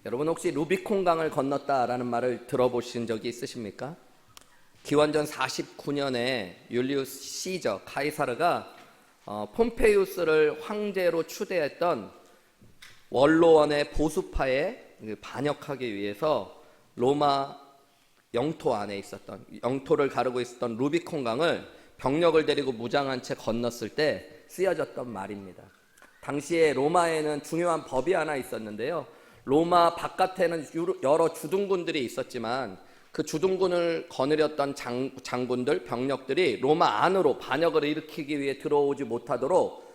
여러분 혹시 루비콘강을 건넜다라는 말을 들어보신 적이 있으십니까? 기원전 49년에 율리우스 시저 카이사르가 폼페이우스를 황제로 추대했던 원로원의 보수파에 반역하기 위해서 로마 영토 안에 있었던, 영토를 가르고 있었던 루비콘강을 병력을 데리고 무장한 채 건넜을 때 쓰여졌던 말입니다. 당시에 로마에는 중요한 법이 하나 있었는데요. 로마 바깥에는 여러 주둔군들이 있었지만 그 주둔군을 거느렸던 장군들, 병력들이 로마 안으로 반역을 일으키기 위해 들어오지 못하도록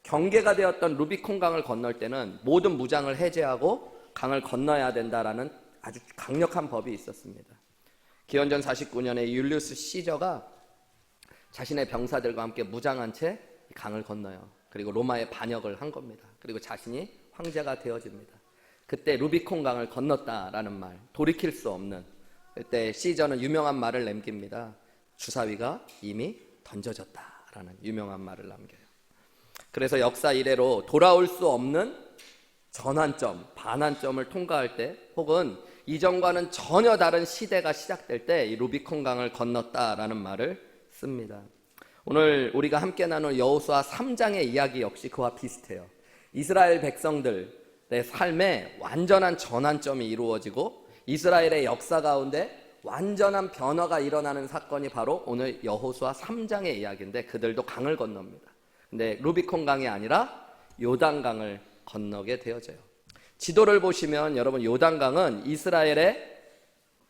경계가 되었던 루비콘강을 건널 때는 모든 무장을 해제하고 강을 건너야 된다라는 아주 강력한 법이 있었습니다. 기원전 49년에 율리우스 시저가 자신의 병사들과 함께 무장한 채 강을 건너요. 그리고 로마에 반역을 한 겁니다. 그리고 자신이 황제가 되어집니다. 그때 루비콘강을 건넜다라는 말, 돌이킬 수 없는, 그때 시저는 유명한 말을 남깁니다. 주사위가 이미 던져졌다라는 유명한 말을 남겨요. 그래서 역사 이래로 돌아올 수 없는 전환점, 반환점을 통과할 때, 혹은 이전과는 전혀 다른 시대가 시작될 때 이 루비콘강을 건넜다라는 말을 씁니다. 오늘 우리가 함께 나눌 여호수아 3장의 이야기 역시 그와 비슷해요. 이스라엘 백성들의 삶에 완전한 전환점이 이루어지고 이스라엘의 역사 가운데 완전한 변화가 일어나는 사건이 바로 오늘 여호수아 3장의 이야기인데, 그들도 강을 건넙니다. 근데 루비콘강이 아니라 요단강을 건너게 되어져요. 지도를 보시면 여러분, 요단강은 이스라엘의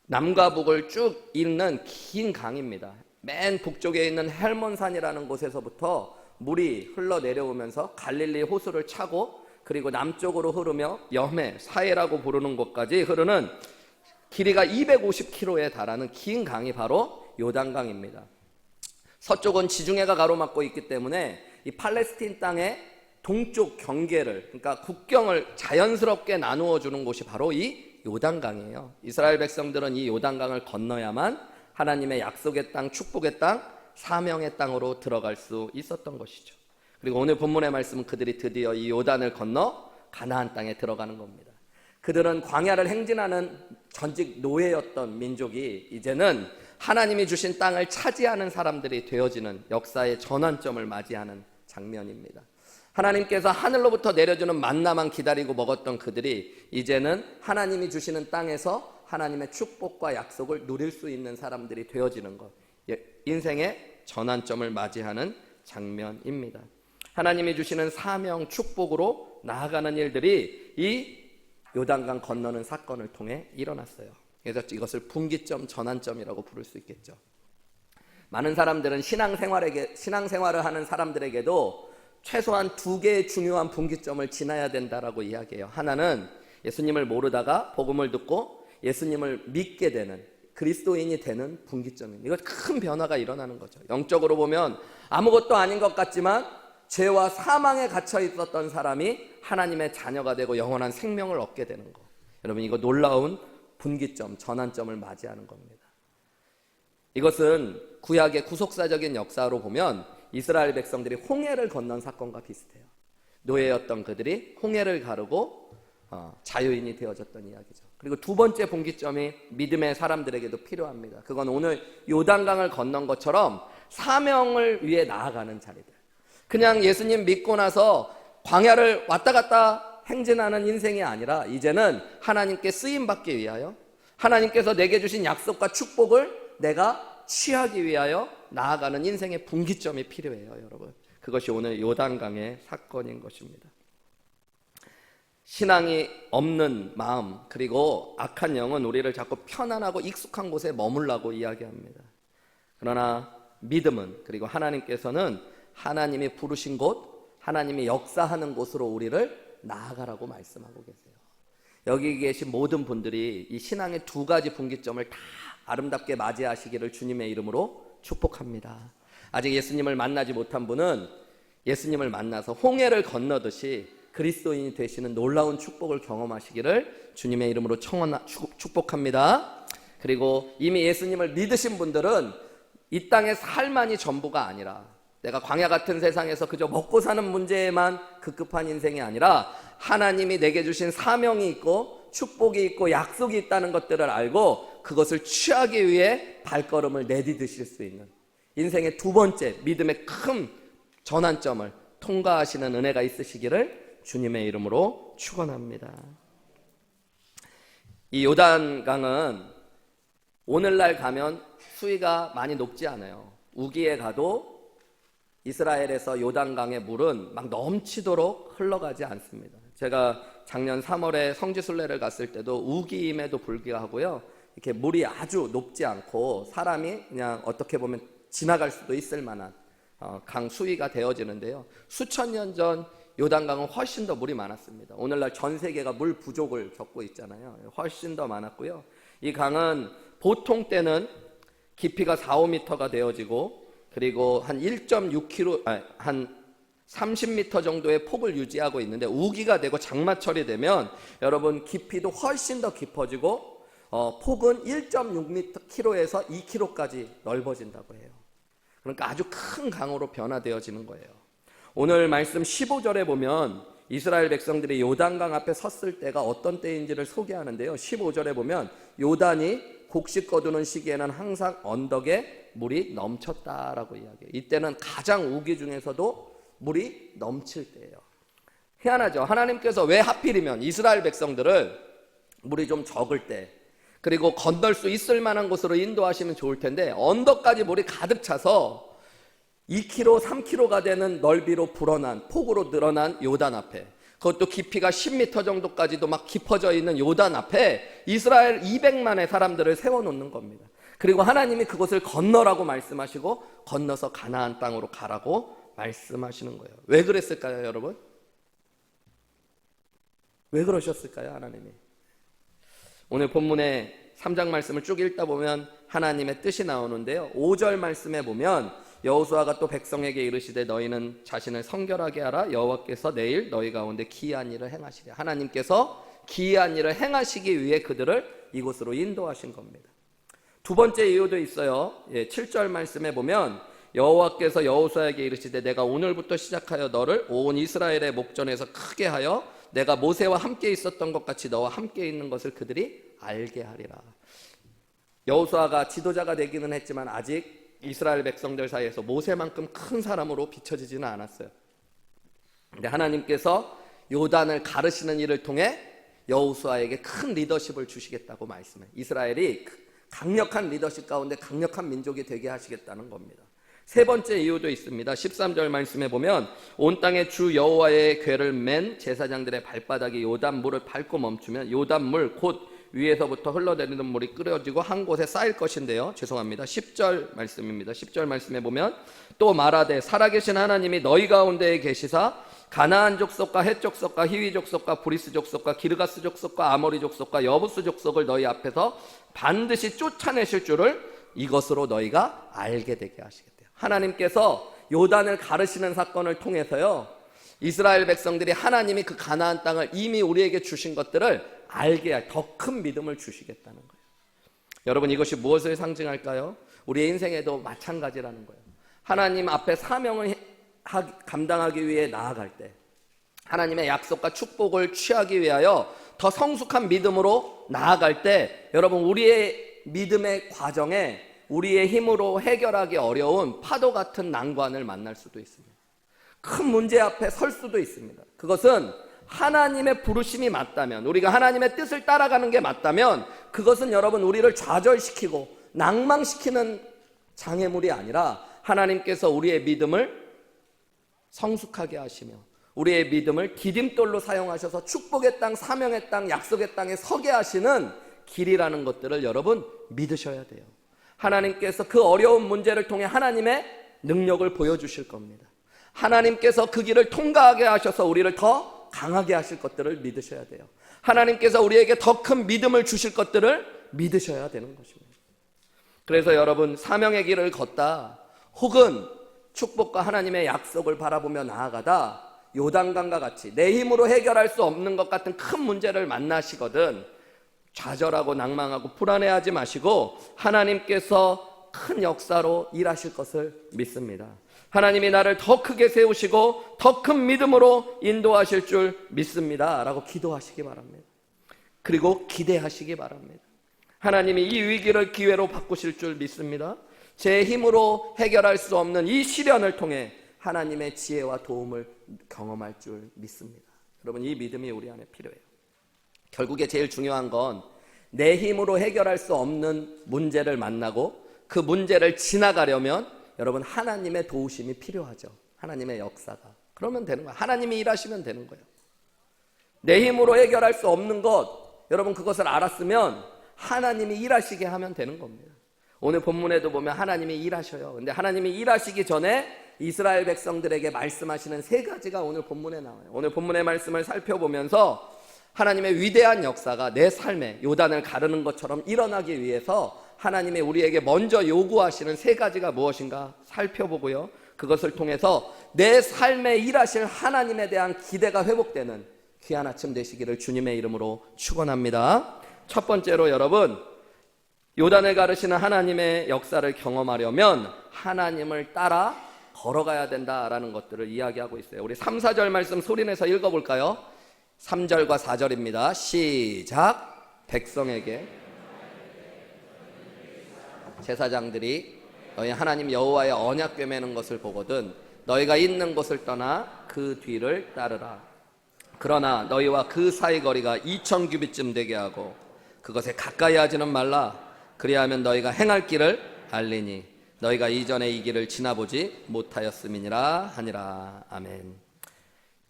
남과 북을 쭉 잇는 긴 강입니다. 맨 북쪽에 있는 헬몬산이라는 곳에서부터 물이 흘러내려오면서 갈릴리 호수를 차고, 그리고 남쪽으로 흐르며 여매, 사해라고 부르는 곳까지 흐르는 길이가 250km에 달하는 긴 강이 바로 요단강입니다. 서쪽은 지중해가 가로막고 있기 때문에 이 팔레스틴 땅의 동쪽 경계를, 그러니까 국경을 자연스럽게 나누어 주는 곳이 바로 이 요단강이에요. 이스라엘 백성들은 이 요단강을 건너야만 하나님의 약속의 땅, 축복의 땅, 사명의 땅으로 들어갈 수 있었던 것이죠. 그리고 오늘 본문의 말씀은 그들이 드디어 이 요단을 건너 가나안 땅에 들어가는 겁니다. 그들은 광야를 행진하는 전직 노예였던 민족이 이제는 하나님이 주신 땅을 차지하는 사람들이 되어지는 역사의 전환점을 맞이하는 장면입니다. 하나님께서 하늘로부터 내려주는 만나만 기다리고 먹었던 그들이 이제는 하나님이 주시는 땅에서 하나님의 축복과 약속을 누릴 수 있는 사람들이 되어지는 것, 인생의 전환점을 맞이하는 장면입니다. 하나님이 주시는 사명, 축복으로 나아가는 일들이 이 요단강 건너는 사건을 통해 일어났어요. 그래서 이것을 분기점, 전환점이라고 부를 수 있겠죠. 많은 사람들은 신앙생활을 하는 사람들에게도 최소한 두 개의 중요한 분기점을 지나야 된다라고 이야기해요. 하나는 예수님을 모르다가 복음을 듣고 예수님을 믿게 되는, 그리스도인이 되는 분기점입니다. 이거 큰 변화가 일어나는 거죠. 영적으로 보면 아무것도 아닌 것 같지만 죄와 사망에 갇혀 있었던 사람이 하나님의 자녀가 되고 영원한 생명을 얻게 되는 거. 여러분, 이거 놀라운 분기점, 전환점을 맞이하는 겁니다. 이것은 구약의 구속사적인 역사로 보면 이스라엘 백성들이 홍해를 건넌 사건과 비슷해요. 노예였던 그들이 홍해를 가르고 자유인이 되어졌던 이야기죠. 그리고 두 번째 분기점이 믿음의 사람들에게도 필요합니다. 그건 오늘 요단강을 건넌 것처럼 사명을 위해 나아가는 자리들. 그냥 예수님 믿고 나서 광야를 왔다 갔다 행진하는 인생이 아니라 이제는 하나님께 쓰임받기 위하여, 하나님께서 내게 주신 약속과 축복을 내가 취하기 위하여 나아가는 인생의 분기점이 필요해요, 여러분. 그것이 오늘 요단강의 사건인 것입니다. 신앙이 없는 마음, 그리고 악한 영은 우리를 자꾸 편안하고 익숙한 곳에 머물라고 이야기합니다. 그러나 믿음은, 그리고 하나님께서는 하나님이 부르신 곳, 하나님이 역사하는 곳으로 우리를 나아가라고 말씀하고 계세요. 여기 계신 모든 분들이 이 신앙의 두 가지 분기점을 다 아름답게 맞이하시기를 주님의 이름으로 축복합니다. 아직 예수님을 만나지 못한 분은 예수님을 만나서 홍해를 건너듯이 그리스도인이 되시는 놀라운 축복을 경험하시기를 주님의 이름으로 축복합니다. 그리고 이미 예수님을 믿으신 분들은 이 땅의 삶만이 전부가 아니라, 내가 광야 같은 세상에서 그저 먹고 사는 문제에만 급급한 인생이 아니라 하나님이 내게 주신 사명이 있고 축복이 있고 약속이 있다는 것들을 알고 그것을 취하기 위해 발걸음을 내디디실 수 있는 인생의 두 번째 믿음의 큰 전환점을 통과하시는 은혜가 있으시기를 주님의 이름으로 축원합니다. 이 요단강은 오늘날 가면 수위가 많이 높지 않아요. 우기에 가도 이스라엘에서 요단강의 물은 막 넘치도록 흘러가지 않습니다. 제가 작년 3월에 성지순례를 갔을 때도 우기임에도 불구하고요, 이렇게 물이 아주 높지 않고 사람이 그냥 어떻게 보면 지나갈 수도 있을 만한 강 수위가 되어지는데요. 수천 년 전 요단강은 훨씬 더 물이 많았습니다. 오늘날 전 세계가 물 부족을 겪고 있잖아요. 훨씬 더 많았고요. 이 강은 보통 때는 깊이가 4, 5m가 되어지고 그리고 한 1.6km, 한 30m 정도의 폭을 유지하고 있는데 우기가 되고 장마철이 되면 여러분 깊이도 훨씬 더 깊어지고 폭은 1.6km에서 2km까지 넓어진다고 해요. 그러니까 아주 큰 강으로 변화되어지는 거예요. 오늘 말씀 15절에 보면 이스라엘 백성들이 요단강 앞에 섰을 때가 어떤 때인지를 소개하는데요. 15절에 보면 요단이 곡식 거두는 시기에는 항상 언덕에 물이 넘쳤다라고 이야기해요. 이때는 가장 우기 중에서도 물이 넘칠 때예요. 희한하죠. 하나님께서 왜 하필이면 이스라엘 백성들을 물이 좀 적을 때 그리고 건널 수 있을 만한 곳으로 인도하시면 좋을 텐데 언덕까지 물이 가득 차서 2km, 3km가 되는 넓이로 불어난 폭으로 늘어난 요단 앞에, 그것도 깊이가 10m 정도까지도 막 깊어져 있는 요단 앞에 이스라엘 200만의 사람들을 세워놓는 겁니다. 그리고 하나님이 그것을 건너라고 말씀하시고 건너서 가나안 땅으로 가라고 말씀하시는 거예요. 왜 그랬을까요, 여러분? 왜 그러셨을까요, 하나님이? 오늘 본문의 3장 말씀을 쭉 읽다 보면 하나님의 뜻이 나오는데요. 5절 말씀에 보면 여호수아가 또 백성에게 이르시되 너희는 자신을 성결하게 하라. 여호와께서 내일 너희 가운데 기이한 일을 행하시리라. 하나님께서 기이한 일을 행하시기 위해 그들을 이곳으로 인도하신 겁니다. 두 번째 이유도 있어요. 7절 말씀에 보면 여호와께서 여호수아에게 이르시되 내가 오늘부터 시작하여 너를 온 이스라엘의 목전에서 크게 하여 내가 모세와 함께 있었던 것 같이 너와 함께 있는 것을 그들이 알게 하리라. 여호수아가 지도자가 되기는 했지만 아직 이스라엘 백성들 사이에서 모세만큼 큰 사람으로 비춰지지는 않았어요. 근데 하나님께서 요단을 가르시는 일을 통해 여호수아에게 큰 리더십을 주시겠다고 말씀해요. 이스라엘이 강력한 리더십 가운데 강력한 민족이 되게 하시겠다는 겁니다. 세 번째 이유도 있습니다. 13절 말씀에 보면 온 땅에 주 여호와의 궤를 맨 제사장들의 발바닥이 요단 물을 밟고 멈추면 요단 물 곧 위에서부터 흘러내리는 물이 끓여지고 한 곳에 쌓일 것인데요. 죄송합니다. 10절 말씀입니다. 10절 말씀에 보면 또 말하되 살아계신 하나님이 너희 가운데에 계시사 가나안 족속과 헷 족속과 히위 족속과 브리스 족속과 기르가스 족속과 아모리 족속과 여부스 족속을 너희 앞에서 반드시 쫓아내실 줄을 이것으로 너희가 알게 되게 하시겠대요. 하나님께서 요단을 가르시는 사건을 통해서요, 이스라엘 백성들이 하나님이 그 가나안 땅을 이미 우리에게 주신 것들을 알게 할 더 큰 믿음을 주시겠다는 거예요. 여러분, 이것이 무엇을 상징할까요? 우리의 인생에도 마찬가지라는 거예요. 하나님 앞에 사명을 감당하기 위해 나아갈 때, 하나님의 약속과 축복을 취하기 위하여 더 성숙한 믿음으로 나아갈 때, 여러분, 우리의 믿음의 과정에 우리의 힘으로 해결하기 어려운 파도 같은 난관을 만날 수도 있습니다. 큰 문제 앞에 설 수도 있습니다. 그것은 하나님의 부르심이 맞다면, 우리가 하나님의 뜻을 따라가는 게 맞다면, 그것은 여러분 우리를 좌절시키고 낭망시키는 장애물이 아니라 하나님께서 우리의 믿음을 성숙하게 하시며 우리의 믿음을 디딤돌로 사용하셔서 축복의 땅, 사명의 땅, 약속의 땅에 서게 하시는 길이라는 것들을 여러분 믿으셔야 돼요. 하나님께서 그 어려운 문제를 통해 하나님의 능력을 보여주실 겁니다. 하나님께서 그 길을 통과하게 하셔서 우리를 더 강하게 하실 것들을 믿으셔야 돼요. 하나님께서 우리에게 더 큰 믿음을 주실 것들을 믿으셔야 되는 것입니다. 그래서 여러분, 사명의 길을 걷다 혹은 축복과 하나님의 약속을 바라보며 나아가다 요단강과 같이 내 힘으로 해결할 수 없는 것 같은 큰 문제를 만나시거든 좌절하고 낭망하고 불안해하지 마시고 하나님께서 큰 역사로 일하실 것을 믿습니다. 하나님이 나를 더 크게 세우시고 더 큰 믿음으로 인도하실 줄 믿습니다 라고 기도하시기 바랍니다. 그리고 기대하시기 바랍니다. 하나님이 이 위기를 기회로 바꾸실 줄 믿습니다. 제 힘으로 해결할 수 없는 이 시련을 통해 하나님의 지혜와 도움을 경험할 줄 믿습니다. 여러분, 이 믿음이 우리 안에 필요해요. 결국에 제일 중요한 건 내 힘으로 해결할 수 없는 문제를 만나고 그 문제를 지나가려면 여러분 하나님의 도우심이 필요하죠. 하나님의 역사가. 그러면 되는 거예요. 하나님이 일하시면 되는 거예요. 내 힘으로 해결할 수 없는 것, 여러분 그것을 알았으면 하나님이 일하시게 하면 되는 겁니다. 오늘 본문에도 보면 하나님이 일하셔요. 근데 하나님이 일하시기 전에 이스라엘 백성들에게 말씀하시는 세 가지가 오늘 본문에 나와요. 오늘 본문의 말씀을 살펴보면서 하나님의 위대한 역사가 내 삶에 요단을 가르는 것처럼 일어나기 위해서 하나님의 우리에게 먼저 요구하시는 세 가지가 무엇인가 살펴보고요. 그것을 통해서 내 삶에 일하실 하나님에 대한 기대가 회복되는 귀한 아침 되시기를 주님의 이름으로 축원합니다. 첫 번째로 여러분, 요단을 가르시는 하나님의 역사를 경험하려면 하나님을 따라 걸어가야 된다라는 것들을 이야기하고 있어요. 우리 3, 4절 말씀 소리내서 읽어볼까요? 3절과 4절입니다. 시작. 백성에게 제사장들이 너희 하나님 여호와의 언약궤 매는 것을 보거든 너희가 있는 곳을 떠나 그 뒤를 따르라. 그러나 너희와 그 사이 거리가 2000규빗쯤 되게 하고 그것에 가까이 하지는 말라. 그리하면 너희가 행할 길을 알리니 너희가 이전에 이 길을 지나보지 못하였음이니라 하니라. 아멘.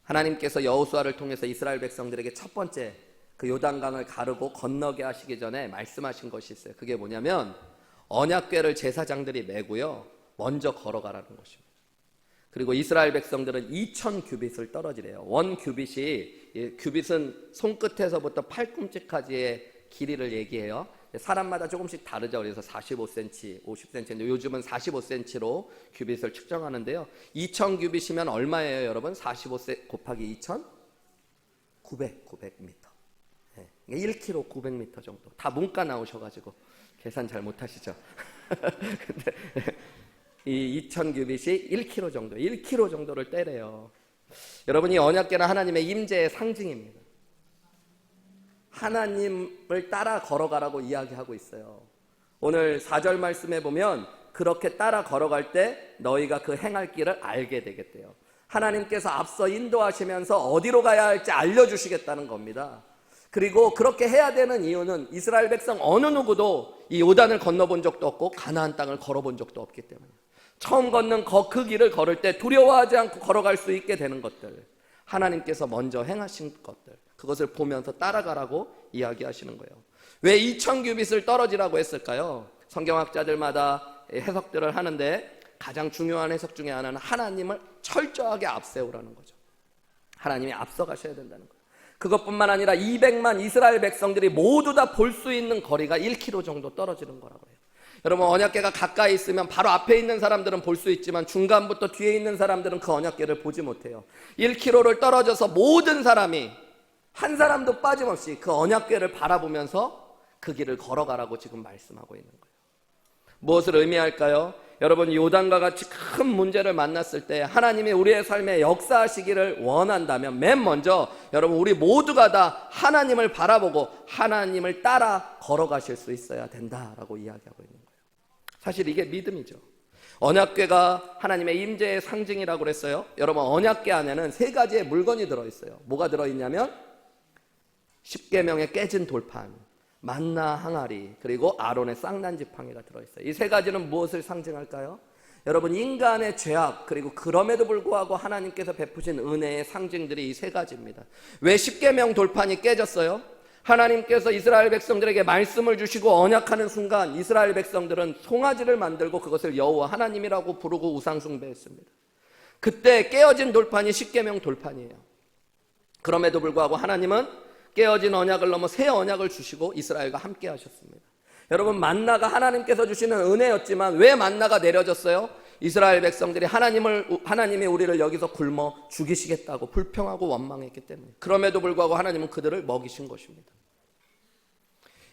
하나님께서 여호수아를 통해서 이스라엘 백성들에게 첫 번째 그 요단강을 가르고 건너게 하시기 전에 말씀하신 것이 있어요. 그게 뭐냐면 언약궤를 제사장들이 메고요 먼저 걸어가라는 것입니다. 그리고 이스라엘 백성들은 2000규빗을 떨어지래요. 원 규빗이, 규빗은 손끝에서부터 팔꿈치까지의 길이를 얘기해요. 사람마다 조금씩 다르죠. 그래서 45cm, 50cm인데 요즘은 45cm로 규빗을 측정하는데요. 2000규빗이면 얼마예요, 여러분? 45 곱하기 2000? 900m. 네. 1km 900m 정도. 다 문과 나오셔가지고 계산 잘 못하시죠? 근데 이 2000규빗이 1km 정도, 1km 정도를 떼래요. 여러분, 이 언약궤는 하나님의 임재의 상징입니다. 하나님을 따라 걸어가라고 이야기하고 있어요. 오늘 4절 말씀에 보면 그렇게 따라 걸어갈 때 너희가 그 행할 길을 알게 되겠대요. 하나님께서 앞서 인도하시면서 어디로 가야 할지 알려주시겠다는 겁니다. 그리고 그렇게 해야 되는 이유는 이스라엘 백성 어느 누구도 이 요단을 건너본 적도 없고 가나안 땅을 걸어본 적도 없기 때문에 처음 걷는 그 길을 걸을 때 두려워하지 않고 걸어갈 수 있게 되는 것들, 하나님께서 먼저 행하신 것들, 그것을 보면서 따라가라고 이야기하시는 거예요. 왜 2000규빗을 떨어지라고 했을까요? 성경학자들마다 해석들을 하는데 가장 중요한 해석 중에 하나는 하나님을 철저하게 앞세우라는 거죠. 하나님이 앞서가셔야 된다는 거예요. 그것뿐만 아니라 200만 이스라엘 백성들이 모두 다 볼 수 있는 거리가 1km 정도 떨어지는 거라고 해요. 여러분, 언약궤가 가까이 있으면 바로 앞에 있는 사람들은 볼 수 있지만 중간부터 뒤에 있는 사람들은 그 언약궤를 보지 못해요. 1km를 떨어져서 모든 사람이 한 사람도 빠짐없이 그 언약궤를 바라보면서 그 길을 걸어가라고 지금 말씀하고 있는 거예요. 무엇을 의미할까요? 여러분, 요단과 같이 큰 문제를 만났을 때 하나님이 우리의 삶에 역사하시기를 원한다면 맨 먼저 여러분, 우리 모두가 다 하나님을 바라보고 하나님을 따라 걸어가실 수 있어야 된다라고 이야기하고 있는 거예요. 사실 이게 믿음이죠. 언약궤가 하나님의 임재의 상징이라고 그랬어요. 여러분, 언약궤 안에는 세 가지의 물건이 들어있어요. 뭐가 들어있냐면 10계명의 깨진 돌판, 만나 항아리, 그리고 아론의 쌍난 지팡이가 들어있어요. 이 세 가지는 무엇을 상징할까요? 여러분, 인간의 죄악, 그리고 그럼에도 불구하고 하나님께서 베푸신 은혜의 상징들이 이 세 가지입니다. 왜 10계명 돌판이 깨졌어요? 하나님께서 이스라엘 백성들에게 말씀을 주시고 언약하는 순간 이스라엘 백성들은 송아지를 만들고 그것을 여호와 하나님이라고 부르고 우상 숭배했습니다. 그때 깨어진 돌판이 10계명 돌판이에요. 그럼에도 불구하고 하나님은 깨어진 언약을 넘어 새 언약을 주시고 이스라엘과 함께 하셨습니다. 여러분, 만나가 하나님께서 주시는 은혜였지만 왜 만나가 내려졌어요? 이스라엘 백성들이 하나님이 우리를 여기서 굶어 죽이시겠다고 불평하고 원망했기 때문에. 그럼에도 불구하고 하나님은 그들을 먹이신 것입니다.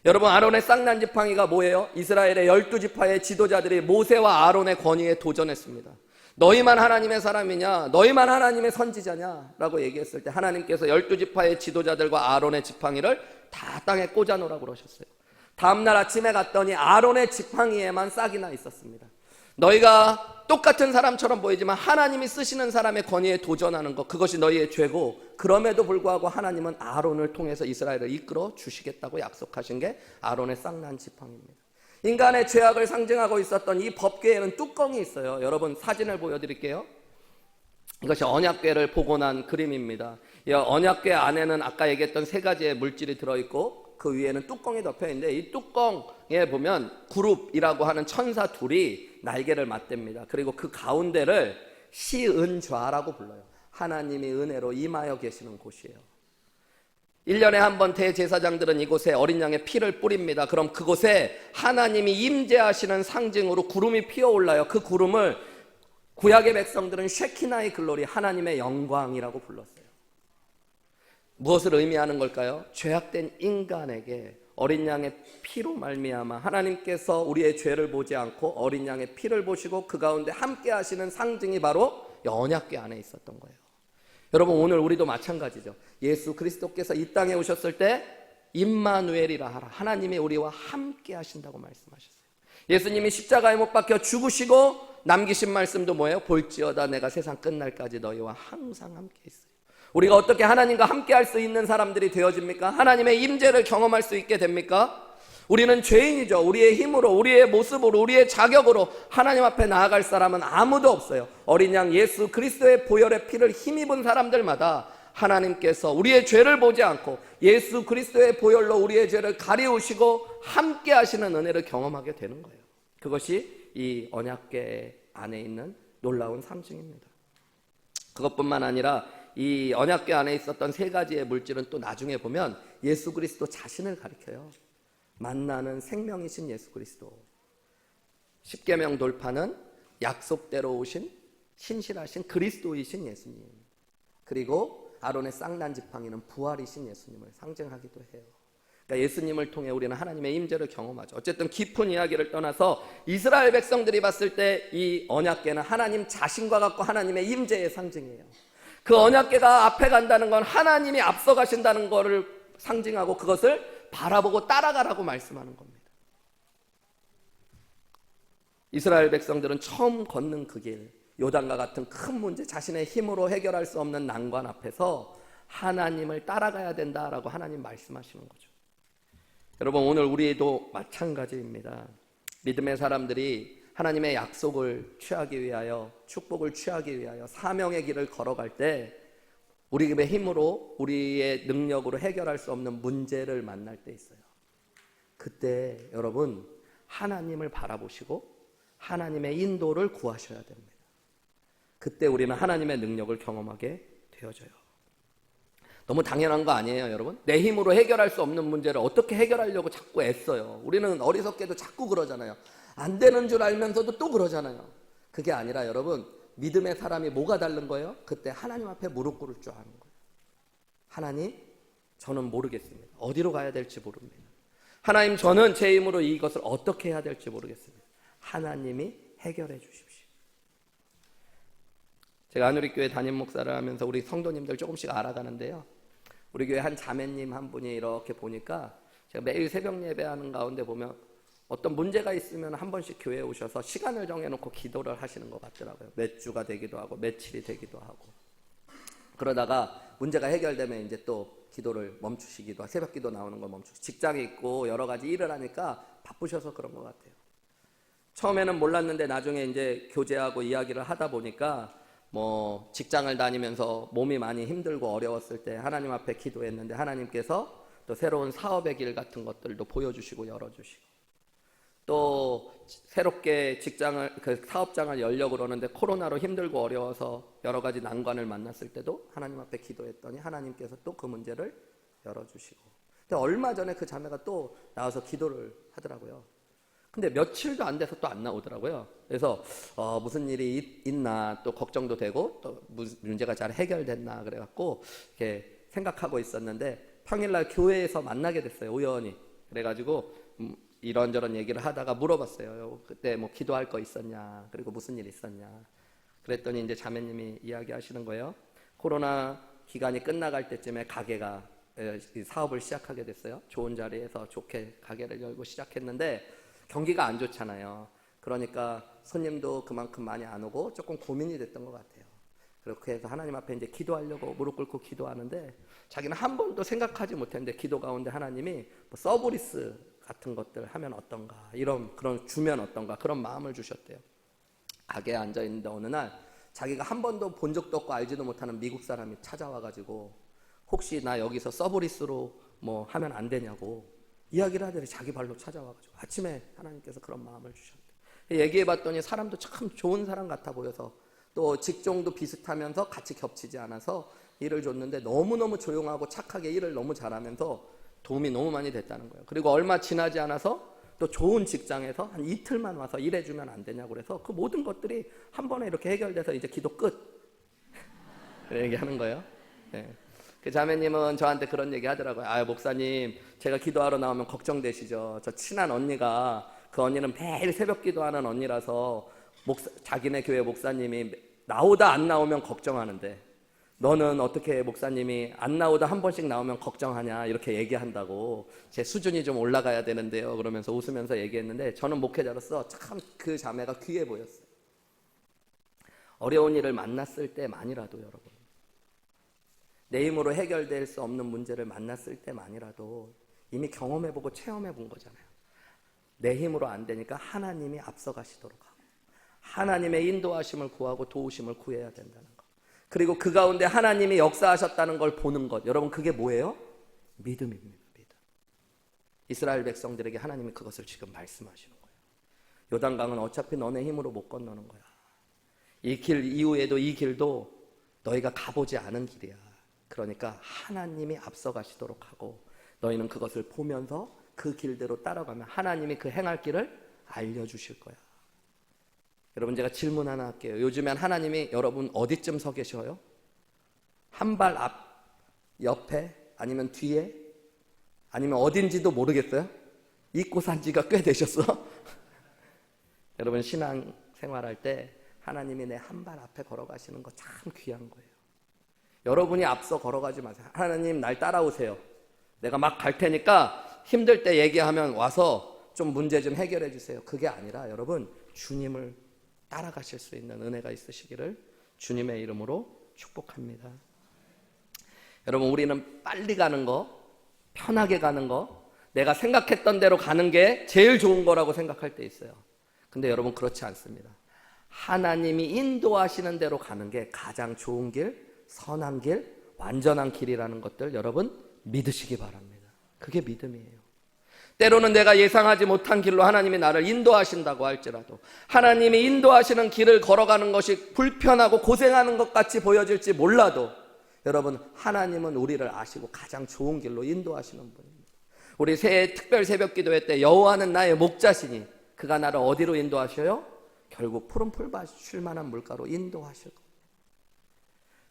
여러분, 아론의 쌍난 지팡이가 뭐예요? 이스라엘의 12지파의 지도자들이 모세와 아론의 권위에 도전했습니다. 너희만 하나님의 사람이냐? 너희만 하나님의 선지자냐? 라고 얘기했을 때 하나님께서 12지파의 지도자들과 아론의 지팡이를 다 땅에 꽂아 놓으라고 그러셨어요. 다음날 아침에 갔더니 아론의 지팡이에만 싹이 나 있었습니다. 너희가 똑같은 사람처럼 보이지만 하나님이 쓰시는 사람의 권위에 도전하는 것, 그것이 너희의 죄고, 그럼에도 불구하고 하나님은 아론을 통해서 이스라엘을 이끌어 주시겠다고 약속하신 게 아론의 싹난 지팡이입니다. 인간의 죄악을 상징하고 있었던 이 법궤에는 뚜껑이 있어요. 여러분 사진을 보여드릴게요. 이것이 언약궤를 복원한 그림입니다. 이 언약궤 안에는 아까 얘기했던 세 가지의 물질이 들어있고 그 위에는 뚜껑이 덮여있는데, 이 뚜껑에 보면 구룹이라고 하는 천사 둘이 날개를 맞댑니다. 그리고 그 가운데를 시은좌라고 불러요. 하나님이 은혜로 임하여 계시는 곳이에요. 1년에 한 번 대제사장들은 이곳에 어린 양의 피를 뿌립니다. 그럼 그곳에 하나님이 임재하시는 상징으로 구름이 피어올라요. 그 구름을 구약의 백성들은 쉐키나의 글로리, 하나님의 영광이라고 불렀어요. 무엇을 의미하는 걸까요? 죄악된 인간에게 어린 양의 피로 말미암아 하나님께서 우리의 죄를 보지 않고 어린 양의 피를 보시고 그 가운데 함께 하시는 상징이 바로 언약궤 안에 있었던 거예요. 여러분, 오늘 우리도 마찬가지죠. 예수 그리스도께서 이 땅에 오셨을 때 임마누엘이라 하라, 하나님이 우리와 함께 하신다고 말씀하셨어요. 예수님이 십자가에 못 박혀 죽으시고 남기신 말씀도 뭐예요? 볼지어다 내가 세상 끝날까지 너희와 항상 함께 있어요. 우리가 어떻게 하나님과 함께 할 수 있는 사람들이 되어집니까? 하나님의 임재를 경험할 수 있게 됩니까? 우리는 죄인이죠. 우리의 힘으로, 우리의 모습으로, 우리의 자격으로 하나님 앞에 나아갈 사람은 아무도 없어요. 어린 양 예수 그리스도의 보혈의 피를 힘입은 사람들마다 하나님께서 우리의 죄를 보지 않고 예수 그리스도의 보혈로 우리의 죄를 가리우시고 함께 하시는 은혜를 경험하게 되는 거예요. 그것이 이 언약궤 안에 있는 놀라운 상징입니다. 그것뿐만 아니라 이 언약궤 안에 있었던 세 가지의 물질은 또 나중에 보면 예수 그리스도 자신을 가리켜요. 만나는 생명이신 예수 그리스도, 십계명 돌파는 약속대로 오신 신실하신 그리스도이신 예수님, 그리고 아론의 쌍난 지팡이는 부활이신 예수님을 상징하기도 해요. 그러니까 예수님을 통해 우리는 하나님의 임재를 경험하죠. 어쨌든 깊은 이야기를 떠나서 이스라엘 백성들이 봤을 때 이 언약궤는 하나님 자신과 같고 하나님의 임재의 상징이에요. 그 언약궤가 앞에 간다는 건 하나님이 앞서 가신다는 것을 상징하고 그것을 바라보고 따라가라고 말씀하는 겁니다. 이스라엘 백성들은 처음 걷는 그 길, 요단과 같은 큰 문제, 자신의 힘으로 해결할 수 없는 난관 앞에서 하나님을 따라가야 된다라고 하나님 말씀하시는 거죠. 여러분, 오늘 우리도 마찬가지입니다. 믿음의 사람들이 하나님의 약속을 취하기 위하여, 축복을 취하기 위하여 사명의 길을 걸어갈 때 우리의 힘으로, 우리의 능력으로 해결할 수 없는 문제를 만날 때 있어요. 그때 여러분, 하나님을 바라보시고 하나님의 인도를 구하셔야 됩니다. 그때 우리는 하나님의 능력을 경험하게 되어져요. 너무 당연한 거 아니에요, 여러분? 내 힘으로 해결할 수 없는 문제를 어떻게 해결하려고 자꾸 애써요. 우리는 어리석게도 자꾸 그러잖아요. 안 되는 줄 알면서도 또 그러잖아요. 그게 아니라 여러분, 믿음의 사람이 뭐가 다른 거예요? 그때 하나님 앞에 무릎 꿇을 줄 아는 거예요. 하나님, 저는 모르겠습니다. 어디로 가야 될지 모릅니다. 하나님, 저는 제 힘으로 이것을 어떻게 해야 될지 모르겠습니다. 하나님이 해결해 주십시오. 제가 한우리교회 담임 목사를 하면서 우리 성도님들 조금씩 알아가는데요. 우리 교회 한 자매님 한 분이 이렇게 보니까 제가 매일 새벽 예배하는 가운데 보면 어떤 문제가 있으면 한 번씩 교회에 오셔서 시간을 정해놓고 기도를 하시는 것 같더라고요. 몇 주가 되기도 하고 며칠이 되기도 하고. 그러다가 문제가 해결되면 이제 또 기도를 멈추시기도 하고, 새벽 기도 나오는 걸 멈추고, 직장에 있고 여러 가지 일을 하니까 바쁘셔서 그런 것 같아요. 처음에는 몰랐는데 나중에 이제 교제하고 이야기를 하다 보니까 뭐 직장을 다니면서 몸이 많이 힘들고 어려웠을 때 하나님 앞에 기도했는데 하나님께서 또 새로운 사업의 길 같은 것들도 보여주시고 열어주시고, 또 새롭게 그 사업장을 열려고 그러는데 코로나로 힘들고 어려워서 여러 가지 난관을 만났을 때도 하나님 앞에 기도했더니 하나님께서 또 그 문제를 열어주시고. 근데 얼마 전에 그 자매가 또 나와서 기도를 하더라고요. 근데 며칠도 안 돼서 또 안 나오더라고요. 그래서 무슨 일이 있나 또 걱정도 되고 또 문제가 잘 해결됐나 그래갖고 이렇게 생각하고 있었는데 평일날 교회에서 만나게 됐어요, 우연히. 그래가지고 이런저런 얘기를 하다가 물어봤어요. 그때 뭐 기도할 거 있었냐, 그리고 무슨 일 있었냐. 그랬더니 이제 자매님이 이야기하시는 거예요. 코로나 기간이 끝나갈 때쯤에 가게가 사업을 시작하게 됐어요. 좋은 자리에서 좋게 가게를 열고 시작했는데 경기가 안 좋잖아요. 그러니까 손님도 그만큼 많이 안 오고 조금 고민이 됐던 것 같아요. 그렇게 해서 하나님 앞에 이제 기도하려고 무릎 꿇고 기도하는데 자기는 한 번도 생각하지 못했는데 기도 가운데 하나님이 뭐 서브리스 같은 것들 하면 어떤가, 그런 주면 어떤가, 그런 마음을 주셨대요. 가게에 앉아 있는데 어느 날 자기가 한 번도 본 적도 없고 알지도 못하는 미국 사람이 찾아와가지고 혹시 나 여기서 서브리스로 뭐 하면 안 되냐고 이야기를 하더니 자기 발로 찾아와가지고 아침에 하나님께서 그런 마음을 주셨대. 얘기해봤더니 사람도 참 좋은 사람 같아 보여서 또 직종도 비슷하면서 같이 겹치지 않아서 일을 줬는데 너무너무 조용하고 착하게 일을 너무 잘하면서 도움이 너무 많이 됐다는 거예요. 그리고 얼마 지나지 않아서 또 좋은 직장에서 한 이틀만 와서 일해주면 안 되냐고 그래서 그 모든 것들이 한 번에 이렇게 해결돼서 이제 기도 끝 얘기하는 거예요. 네. 그 자매님은 저한테 그런 얘기 하더라고요. 아, 목사님, 제가 기도하러 나오면 걱정되시죠? 저 친한 언니가, 그 언니는 매일 새벽 기도하는 언니라서 자기네 교회 목사님이 나오다 안 나오면 걱정하는데 너는 어떻게 목사님이 안 나오다 한 번씩 나오면 걱정하냐 이렇게 얘기한다고. 제 수준이 좀 올라가야 되는데요 그러면서 웃으면서 얘기했는데 저는 목회자로서 참 그 자매가 귀해 보였어요. 어려운 일을 만났을 때만이라도 여러분, 내 힘으로 해결될 수 없는 문제를 만났을 때만이라도 이미 경험해보고 체험해본 거잖아요. 내 힘으로 안 되니까 하나님이 앞서가시도록 하고 하나님의 인도하심을 구하고 도우심을 구해야 된다는 것. 그리고 그 가운데 하나님이 역사하셨다는 걸 보는 것. 여러분 그게 뭐예요? 믿음입니다. 믿음. 이스라엘 백성들에게 하나님이 그것을 지금 말씀하시는 거예요. 요단강은 어차피 너네 힘으로 못 건너는 거야. 이 길 이후에도 이 길도 너희가 가보지 않은 길이야. 그러니까 하나님이 앞서가시도록 하고 너희는 그것을 보면서 그 길대로 따라가면 하나님이 그 행할 길을 알려주실 거야. 여러분 제가 질문 하나 할게요. 요즘엔 하나님이 여러분 어디쯤 서 계셔요? 한 발 앞, 옆에, 아니면 뒤에, 아니면 어딘지도 모르겠어요? 잊고 산 지가 꽤 되셨어? 여러분 신앙 생활할 때 하나님이 내 한 발 앞에 걸어가시는 거 참 귀한 거예요. 여러분이 앞서 걸어가지 마세요. 하나님 날 따라오세요. 내가 막 갈 테니까 힘들 때 얘기하면 와서 좀 문제 좀 해결해 주세요. 그게 아니라 여러분 주님을 따라가실 수 있는 은혜가 있으시기를 주님의 이름으로 축복합니다. 여러분 우리는 빨리 가는 거, 편하게 가는 거, 내가 생각했던 대로 가는 게 제일 좋은 거라고 생각할 때 있어요. 근데 여러분 그렇지 않습니다. 하나님이 인도하시는 대로 가는 게 가장 좋은 길, 선한 길, 완전한 길이라는 것들 여러분 믿으시기 바랍니다. 그게 믿음이에요. 때로는 내가 예상하지 못한 길로 하나님이 나를 인도하신다고 할지라도 하나님이 인도하시는 길을 걸어가는 것이 불편하고 고생하는 것 같이 보여질지 몰라도 여러분 하나님은 우리를 아시고 가장 좋은 길로 인도하시는 분입니다. 우리 새해 특별 새벽 기도회 때 여호와는 나의 목자시니 그가 나를 어디로 인도하셔요? 결국 푸른 풀밭 쉴 만한 물가로 인도하실 겁니다.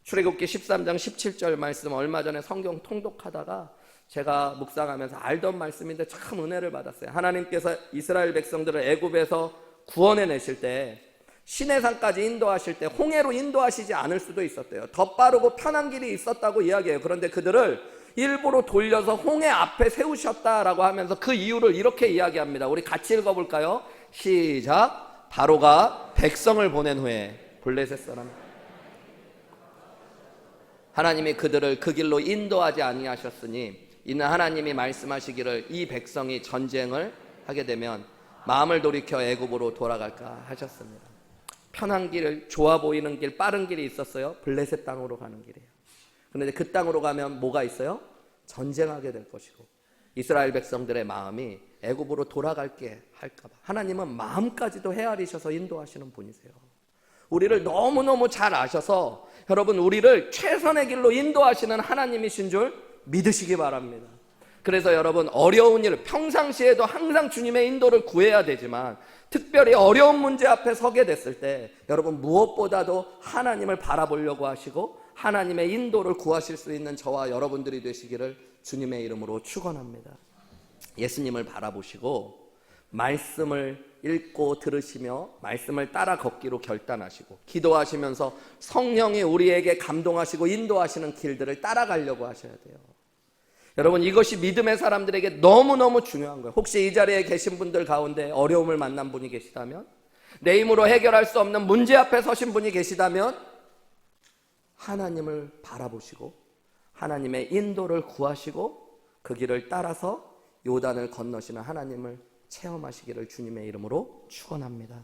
출애굽기 13장 17절 말씀 얼마 전에 성경 통독하다가 제가 묵상하면서 알던 말씀인데 참 은혜를 받았어요. 하나님께서 이스라엘 백성들을 애굽에서 구원해 내실 때 시내산까지 인도하실 때 홍해로 인도하시지 않을 수도 있었대요. 더 빠르고 편한 길이 있었다고 이야기해요. 그런데 그들을 일부러 돌려서 홍해 앞에 세우셨다라고 하면서 그 이유를 이렇게 이야기합니다. 우리 같이 읽어볼까요? 시작. 바로가 백성을 보낸 후에 블레셋 사람 하나님이 그들을 그 길로 인도하지 아니하셨으니 이는 하나님이 말씀하시기를 이 백성이 전쟁을 하게 되면 마음을 돌이켜 애굽으로 돌아갈까 하셨습니다. 편한 길, 좋아 보이는 길, 빠른 길이 있었어요. 블레셋 땅으로 가는 길이에요. 그런데 그 땅으로 가면 뭐가 있어요? 전쟁하게 될 것이고 이스라엘 백성들의 마음이 애굽으로 돌아갈게 할까 봐 하나님은 마음까지도 헤아리셔서 인도하시는 분이세요. 우리를 너무너무 잘 아셔서 여러분 우리를 최선의 길로 인도하시는 하나님이신 줄 믿으시기 바랍니다. 그래서 여러분 어려운 일, 평상시에도 항상 주님의 인도를 구해야 되지만 특별히 어려운 문제 앞에 서게 됐을 때 여러분 무엇보다도 하나님을 바라보려고 하시고 하나님의 인도를 구하실 수 있는 저와 여러분들이 되시기를 주님의 이름으로 축원합니다. 예수님을 바라보시고 말씀을 읽고 들으시며 말씀을 따라 걷기로 결단하시고 기도하시면서 성령이 우리에게 감동하시고 인도하시는 길들을 따라가려고 하셔야 돼요. 여러분, 이것이 믿음의 사람들에게 너무너무 중요한 거예요. 혹시 이 자리에 계신 분들 가운데 어려움을 만난 분이 계시다면, 내 힘으로 해결할 수 없는 문제 앞에 서신 분이 계시다면 하나님을 바라보시고 하나님의 인도를 구하시고 그 길을 따라서 요단을 건너시는 하나님을 체험하시기를 주님의 이름으로 축원합니다.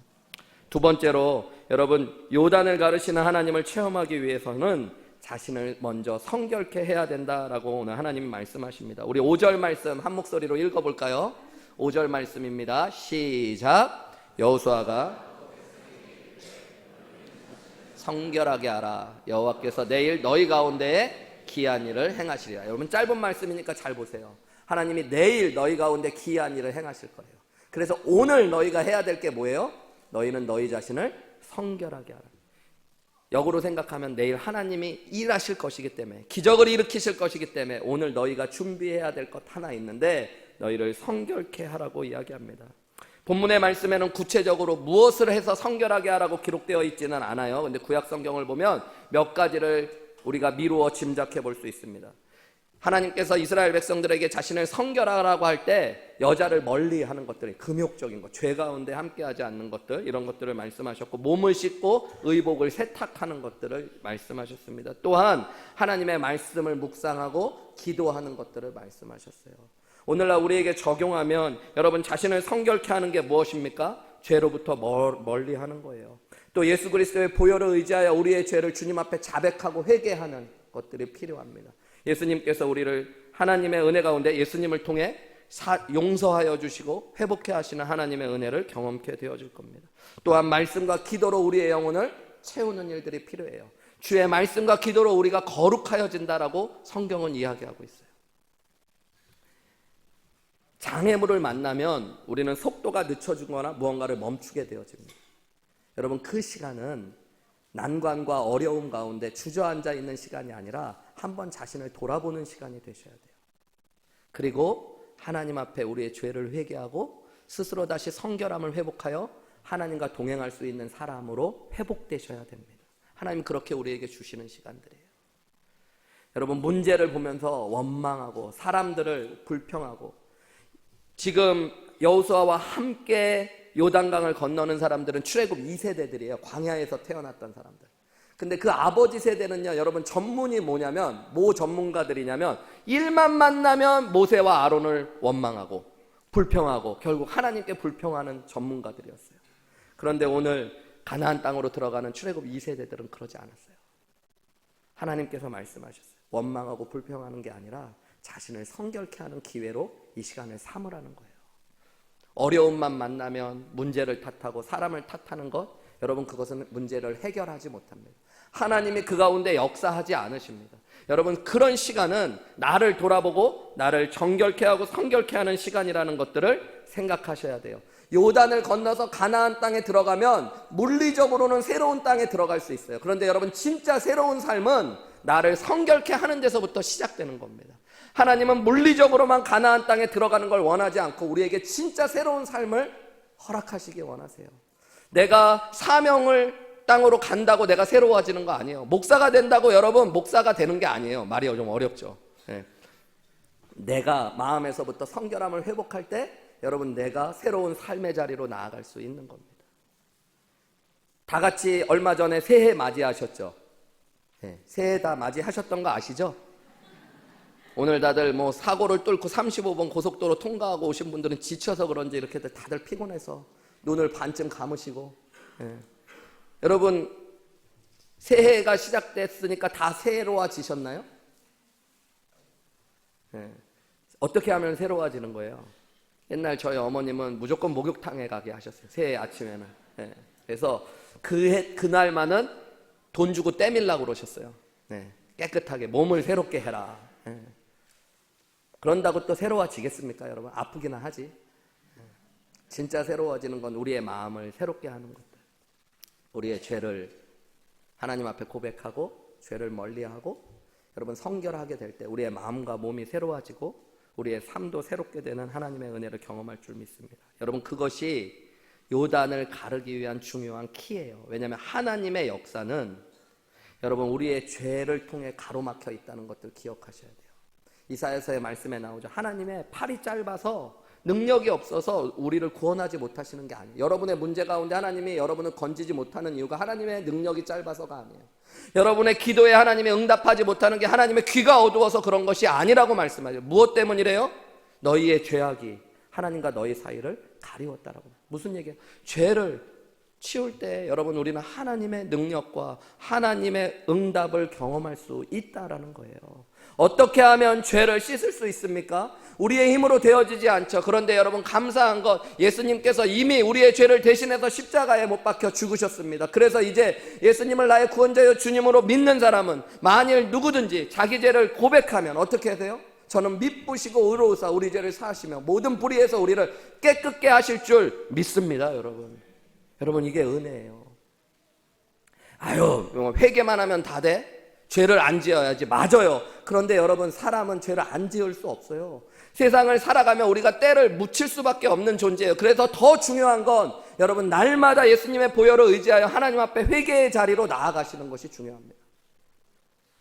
두 번째로, 여러분, 요단을 가르시는 하나님을 체험하기 위해서는 자신을 먼저 성결케 해야 된다라고 오늘 하나님이 말씀하십니다. 우리 5절 말씀 한 목소리로 읽어볼까요? 5절 말씀입니다. 시작. 여호수아가 성결하게 하라. 여호와께서 내일 너희 가운데에 기이한 일을 행하시리라. 여러분, 짧은 말씀이니까 잘 보세요. 하나님이 내일 너희 가운데 기이한 일을 행하실 거예요. 그래서 오늘 너희가 해야 될 게 뭐예요? 너희는 너희 자신을 성결하게 하라. 역으로 생각하면 내일 하나님이 일하실 것이기 때문에, 기적을 일으키실 것이기 때문에 오늘 너희가 준비해야 될 것 하나 있는데 너희를 성결케 하라고 이야기합니다. 본문의 말씀에는 구체적으로 무엇을 해서 성결하게 하라고 기록되어 있지는 않아요. 근데 구약 성경을 보면 몇 가지를 우리가 미루어 짐작해 볼 수 있습니다. 하나님께서 이스라엘 백성들에게 자신을 성결하라고 할 때 여자를 멀리하는 것들, 금욕적인 것, 죄 가운데 함께하지 않는 것들, 이런 것들을 말씀하셨고, 몸을 씻고 의복을 세탁하는 것들을 말씀하셨습니다. 또한 하나님의 말씀을 묵상하고 기도하는 것들을 말씀하셨어요. 오늘날 우리에게 적용하면 여러분, 자신을 성결케 하는 게 무엇입니까? 죄로부터 멀리하는 거예요. 또 예수 그리스도의 보혈을 의지하여 우리의 죄를 주님 앞에 자백하고 회개하는 것들이 필요합니다. 예수님께서 우리를 하나님의 은혜 가운데 예수님을 통해 용서하여 주시고 회복해 하시는 하나님의 은혜를 경험케 되어질 겁니다. 또한 말씀과 기도로 우리의 영혼을 채우는 일들이 필요해요. 주의 말씀과 기도로 우리가 거룩하여진다라고 성경은 이야기하고 있어요. 장애물을 만나면 우리는 속도가 늦춰지거나 무언가를 멈추게 되어집니다. 여러분, 그 시간은 난관과 어려움 가운데 주저앉아 있는 시간이 아니라 한번 자신을 돌아보는 시간이 되셔야 돼요. 그리고 하나님 앞에 우리의 죄를 회개하고 스스로 다시 성결함을 회복하여 하나님과 동행할 수 있는 사람으로 회복되셔야 됩니다. 하나님 그렇게 우리에게 주시는 시간들이에요. 여러분, 문제를 보면서 원망하고 사람들을 불평하고, 지금 여호수아와 함께 요단강을 건너는 사람들은 출애굽 2세대들이에요. 광야에서 태어났던 사람들. 근데 그 아버지 세대는요, 여러분, 전문이 뭐냐면, 뭐 전문가들이냐면, 일만 만나면 모세와 아론을 원망하고 불평하고 결국 하나님께 불평하는 전문가들이었어요. 그런데 오늘 가나안 땅으로 들어가는 출애굽 2세대들은 그러지 않았어요. 하나님께서 말씀하셨어요. 원망하고 불평하는 게 아니라 자신을 성결케 하는 기회로 이 시간을 삼으라는 거예요. 어려움만 만나면 문제를 탓하고 사람을 탓하는 것, 여러분, 그것은 문제를 해결하지 못합니다. 하나님이 그 가운데 역사하지 않으십니다. 여러분, 그런 시간은 나를 돌아보고 나를 정결케 하고 성결케 하는 시간이라는 것들을 생각하셔야 돼요. 요단을 건너서 가나안 땅에 들어가면 물리적으로는 새로운 땅에 들어갈 수 있어요. 그런데 여러분, 진짜 새로운 삶은 나를 성결케 하는 데서부터 시작되는 겁니다. 하나님은 물리적으로만 가나안 땅에 들어가는 걸 원하지 않고 우리에게 진짜 새로운 삶을 허락하시기 원하세요. 내가 사명을 땅으로 간다고 내가 새로워지는 거 아니에요. 목사가 된다고 여러분 목사가 되는 게 아니에요. 말이 좀 어렵죠. 네. 내가 마음에서부터 성결함을 회복할 때 여러분, 내가 새로운 삶의 자리로 나아갈 수 있는 겁니다. 다 같이 얼마 전에 새해 맞이하셨죠? 네. 새해 다 맞이하셨던 거 아시죠? 오늘 다들 뭐 사고를 뚫고 35번 고속도로 통과하고 오신 분들은 지쳐서 그런지 이렇게 다들 피곤해서 눈을 반쯤 감으시고, 여러분, 새해가 시작됐으니까 다 새로워지셨나요? 어떻게 하면 새로워지는 거예요? 옛날 저희 어머님은 무조건 목욕탕에 가게 하셨어요. 새해 아침에는. 그래서 그날만은 돈 주고 때밀라고 그러셨어요. 깨끗하게 몸을 새롭게 해라. 그런다고 또 새로워지겠습니까, 여러분? 아프기나 하지. 진짜 새로워지는 건 우리의 마음을 새롭게 하는 것들. 우리의 죄를 하나님 앞에 고백하고 죄를 멀리하고 여러분 성결하게 될 때 우리의 마음과 몸이 새로워지고 우리의 삶도 새롭게 되는 하나님의 은혜를 경험할 줄 믿습니다. 여러분, 그것이 요단을 가르기 위한 중요한 키예요. 왜냐하면 하나님의 역사는 여러분 우리의 죄를 통해 가로막혀 있다는 것들 기억하셔야 돼요. 이사야서의 말씀에 나오죠. 하나님의 팔이 짧아서 능력이 없어서 우리를 구원하지 못하시는 게 아니에요. 여러분의 문제 가운데 하나님이 여러분을 건지지 못하는 이유가 하나님의 능력이 짧아서가 아니에요. 여러분의 기도에 하나님이 응답하지 못하는 게 하나님의 귀가 어두워서 그런 것이 아니라고 말씀하죠. 무엇 때문이래요? 너희의 죄악이 하나님과 너희 사이를 가리웠다라고. 무슨 얘기예요? 죄를 치울 때 여러분 우리는 하나님의 능력과 하나님의 응답을 경험할 수 있다라는 거예요. 어떻게 하면 죄를 씻을 수 있습니까? 우리의 힘으로 되어지지 않죠. 그런데 여러분 감사한 것, 예수님께서 이미 우리의 죄를 대신해서 십자가에 못 박혀 죽으셨습니다. 그래서 이제 예수님을 나의 구원자여 주님으로 믿는 사람은 만일 누구든지 자기 죄를 고백하면 어떻게 하세요? 저는 미쁘시고 의로우사 우리 죄를 사하시며 모든 불의에서 우리를 깨끗게 하실 줄 믿습니다. 여러분 이게 은혜예요. 아유, 회개만 하면 다 돼? 죄를 안 지어야지. 맞아요. 그런데 여러분 사람은 죄를 안 지을 수 없어요. 세상을 살아가며 우리가 때를 묻힐 수밖에 없는 존재예요. 그래서 더 중요한 건 여러분 날마다 예수님의 보혈을 의지하여 하나님 앞에 회개의 자리로 나아가시는 것이 중요합니다.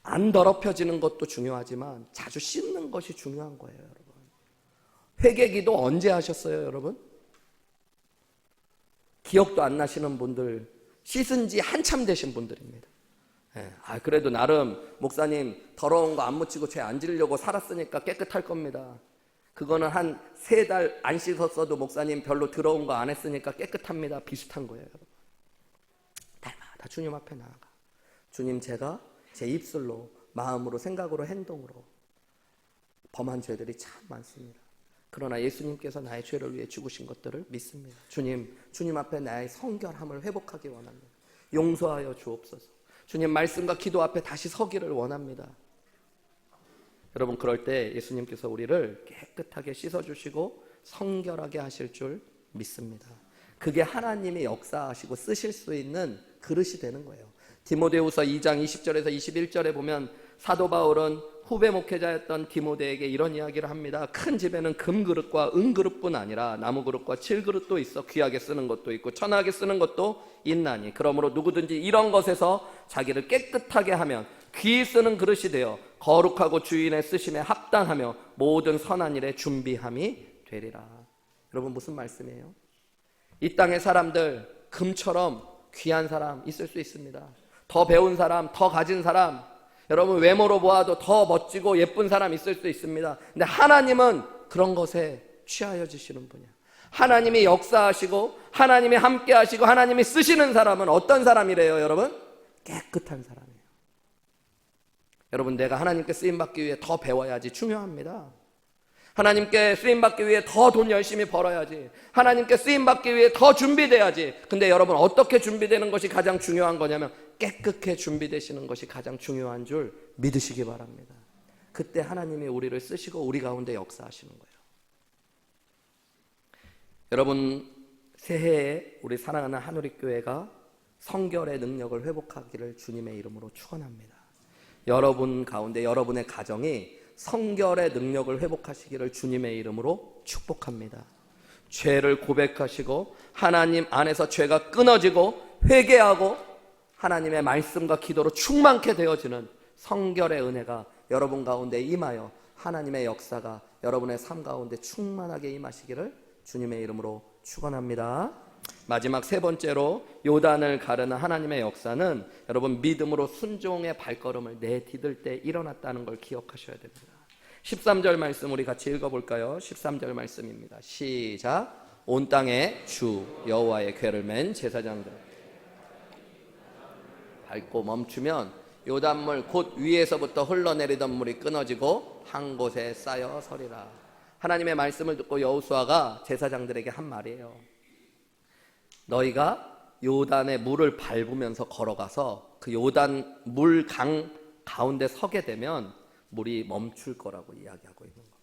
안 더럽혀지는 것도 중요하지만 자주 씻는 것이 중요한 거예요. 여러분, 회개기도 언제 하셨어요? 여러분, 기억도 안 나시는 분들, 씻은 지 한참 되신 분들입니다. 그래도 나름 목사님 더러운 거 안 묻히고 죄 안 지으려고 살았으니까 깨끗할 겁니다. 그거는 한 3달 안 씻었어도 목사님 별로 더러운 거 안 했으니까 깨끗합니다. 비슷한 거예요. 날마다 주님 앞에 나아가. 주님, 제가 제 입술로, 마음으로, 생각으로, 행동으로 범한 죄들이 참 많습니다. 그러나 예수님께서 나의 죄를 위해 죽으신 것들을 믿습니다. 주님 앞에 나의 성결함을 회복하기 원합니다. 용서하여 주옵소서. 주님, 말씀과 기도 앞에 다시 서기를 원합니다. 여러분, 그럴 때 예수님께서 우리를 깨끗하게 씻어주시고 성결하게 하실 줄 믿습니다. 그게 하나님이 역사하시고 쓰실 수 있는 그릇이 되는 거예요. 디모데후서 2장 20절에서 21절에 보면 사도 바울은 후배 목회자였던 디모데에게 이런 이야기를 합니다. 큰 집에는 금그릇과 은그릇뿐 아니라 나무그릇과 질그릇도 있어 귀하게 쓰는 것도 있고 천하게 쓰는 것도 있나니 그러므로 누구든지 이런 것에서 자기를 깨끗하게 하면 귀히 쓰는 그릇이 되어 거룩하고 주인의 쓰심에 합당하며 모든 선한 일에 준비함이 되리라. 여러분, 무슨 말씀이에요? 이 땅의 사람들 금처럼 귀한 사람 있을 수 있습니다. 더 배운 사람, 더 가진 사람, 여러분 외모로 보아도 더 멋지고 예쁜 사람 있을 수 있습니다. 근데 하나님은 그런 것에 취하여 주시는 분이야. 하나님이 역사하시고 하나님이 함께 하시고 하나님이 쓰시는 사람은 어떤 사람이래요, 여러분? 깨끗한 사람이에요. 여러분, 내가 하나님께 쓰임받기 위해 더 배워야지 중요합니다. 하나님께 쓰임받기 위해 더 돈 열심히 벌어야지. 하나님께 쓰임받기 위해 더 준비돼야지. 근데 여러분, 어떻게 준비되는 것이 가장 중요한 거냐면 깨끗하게 준비되시는 것이 가장 중요한 줄 믿으시기 바랍니다. 그때 하나님이 우리를 쓰시고 우리 가운데 역사하시는 거예요. 여러분, 새해에 우리 사랑하는 한우리교회가 성결의 능력을 회복하기를 주님의 이름으로 축원합니다. 여러분 가운데 여러분의 가정이 성결의 능력을 회복하시기를 주님의 이름으로 축복합니다. 죄를 고백하시고 하나님 안에서 죄가 끊어지고 회개하고 하나님의 말씀과 기도로 충만케 되어지는 성결의 은혜가 여러분 가운데 임하여 하나님의 역사가 여러분의 삶 가운데 충만하게 임하시기를 주님의 이름으로 축원합니다. 마지막 3번째로 요단을 가르는 하나님의 역사는 여러분 믿음으로 순종의 발걸음을 내디딜 때 일어났다는 걸 기억하셔야 됩니다. 13절 말씀 우리 같이 읽어볼까요? 13절 말씀입니다. 시작. 온 땅에 주 여호와의 궤를 맨 제사장들 밟고 멈추면 요단물 곧 위에서부터 흘러내리던 물이 끊어지고 한 곳에 쌓여 서리라. 하나님의 말씀을 듣고 여호수아가 제사장들에게 한 말이에요. 너희가 요단의 물을 밟으면서 걸어가서 그 요단 물강 가운데 서게 되면 물이 멈출 거라고 이야기하고 있는 겁니다.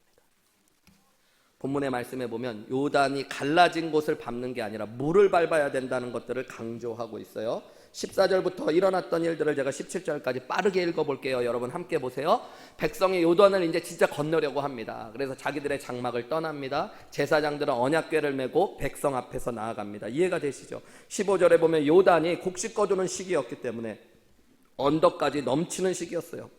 본문의 말씀에 보면 요단이 갈라진 곳을 밟는 게 아니라 물을 밟아야 된다는 것들을 강조하고 있어요. 14절부터 일어났던 일들을 제가 17절까지 빠르게 읽어볼게요. 여러분 함께 보세요. 백성이 요단을 이제 진짜 건너려고 합니다. 그래서 자기들의 장막을 떠납니다. 제사장들은 언약궤를 메고 백성 앞에서 나아갑니다. 이해가 되시죠? 15절에 보면 요단이 곡식 거두는 시기였기 때문에 언덕까지 넘치는 시기였어요.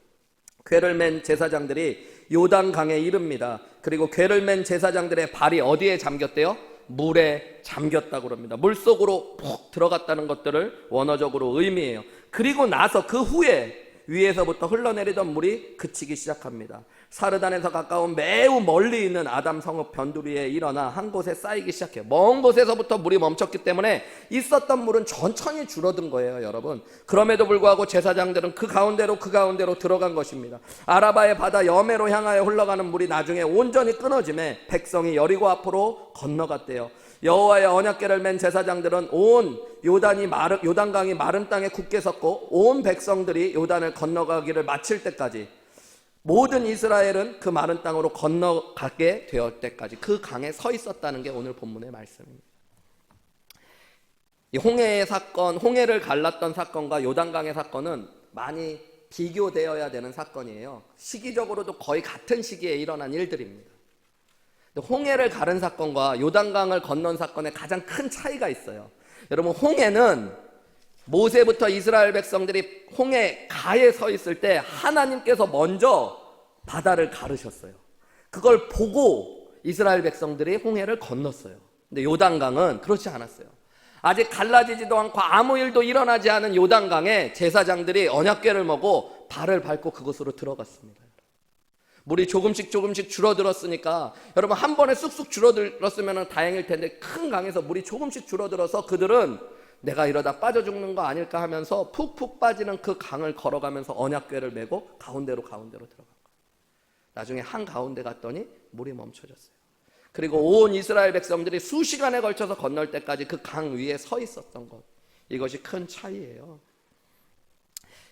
궤를 맨 제사장들이 요단강에 이릅니다. 그리고 궤를 맨 제사장들의 발이 어디에 잠겼대요? 물에 잠겼다고 합니다. 물속으로 푹 들어갔다는 것들을 원어적으로 의미해요. 그리고 나서 그 후에 위에서부터 흘러내리던 물이 그치기 시작합니다. 사르단에서 가까운 매우 멀리 있는 아담 성읍 변두리에 일어나 한 곳에 쌓이기 시작해요. 먼 곳에서부터 물이 멈췄기 때문에 있었던 물은 천천히 줄어든 거예요, 여러분. 그럼에도 불구하고 제사장들은 그 가운데로 들어간 것입니다. 아라바의 바다 여매로 향하여 흘러가는 물이 나중에 온전히 끊어짐에 백성이 여리고 앞으로 건너갔대요. 여호와의 언약궤를 맨 제사장들은 온 요단강이 마른 땅에 굳게 섰고 온 백성들이 요단을 건너가기를 마칠 때까지 모든 이스라엘은 그 마른 땅으로 건너가게 되었을 때까지 그 강에 서 있었다는 게 오늘 본문의 말씀입니다. 이 홍해의 사건, 홍해를 갈랐던 사건과 요단강의 사건은 많이 비교되어야 되는 사건이에요. 시기적으로도 거의 같은 시기에 일어난 일들입니다. 홍해를 가른 사건과 요단강을 건넌 사건에 가장 큰 차이가 있어요. 여러분, 홍해는 모세부터 이스라엘 백성들이 홍해 가에 서 있을 때 하나님께서 먼저 바다를 가르셨어요. 그걸 보고 이스라엘 백성들이 홍해를 건넜어요. 근데 요단강은 그렇지 않았어요. 아직 갈라지지도 않고 아무 일도 일어나지 않은 요단강에 제사장들이 언약궤를 메고 발을 밟고 그곳으로 들어갔습니다. 물이 조금씩 줄어들었으니까, 여러분 한 번에 쑥쑥 줄어들었으면 다행일 텐데 큰 강에서 물이 조금씩 줄어들어서 그들은 내가 이러다 빠져 죽는 거 아닐까 하면서 푹푹 빠지는 그 강을 걸어가면서 언약궤를 메고 가운데로 들어간 거예요. 나중에 한가운데 갔더니 물이 멈춰졌어요. 그리고 온 이스라엘 백성들이 수시간에 걸쳐서 건널 때까지 그 강 위에 서 있었던 것, 이것이 큰 차이예요.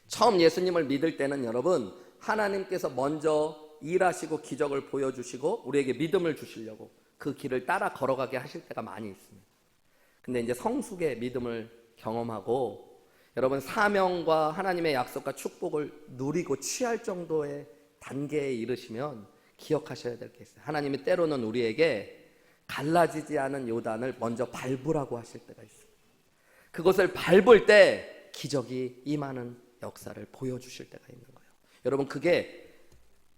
처음 예수님을 믿을 때는 여러분, 하나님께서 먼저 일하시고 기적을 보여주시고 우리에게 믿음을 주시려고 그 길을 따라 걸어가게 하실 때가 많이 있습니다. 근데 이제 성숙의 믿음을 경험하고 여러분 사명과 하나님의 약속과 축복을 누리고 취할 정도의 단계에 이르시면 기억하셔야 될 게 있어요. 하나님이 때로는 우리에게 갈라지지 않은 요단을 먼저 밟으라고 하실 때가 있어요. 그것을 밟을 때 기적이 임하는 역사를 보여주실 때가 있는 거예요. 여러분, 그게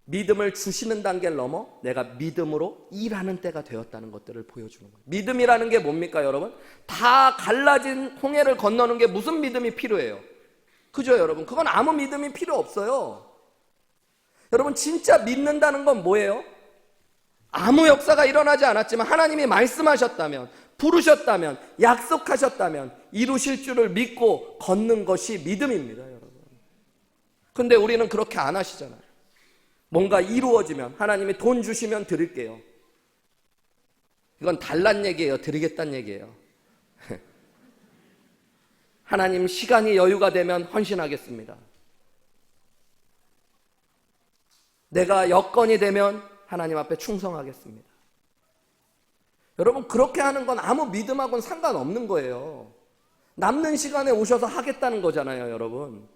믿음을 주시는 단계를 넘어 내가 믿음으로 일하는 때가 되었다는 것들을 보여주는 거예요. 믿음이라는 게 뭡니까, 여러분? 다 갈라진 홍해를 건너는 게 무슨 믿음이 필요해요? 그죠, 여러분? 그건 아무 믿음이 필요 없어요. 여러분, 진짜 믿는다는 건 뭐예요? 아무 역사가 일어나지 않았지만 하나님이 말씀하셨다면, 부르셨다면, 약속하셨다면 이루실 줄을 믿고 걷는 것이 믿음입니다, 여러분. 근데 우리는 그렇게 안 하시잖아요. 뭔가 이루어지면 하나님이 돈 주시면 드릴게요. 이건 달란 얘기예요. 드리겠다는 얘기예요. 하나님, 시간이 여유가 되면 헌신하겠습니다. 내가 여건이 되면 하나님 앞에 충성하겠습니다. 여러분, 그렇게 하는 건 아무 믿음하고는 상관없는 거예요. 남는 시간에 오셔서 하겠다는 거잖아요, 여러분.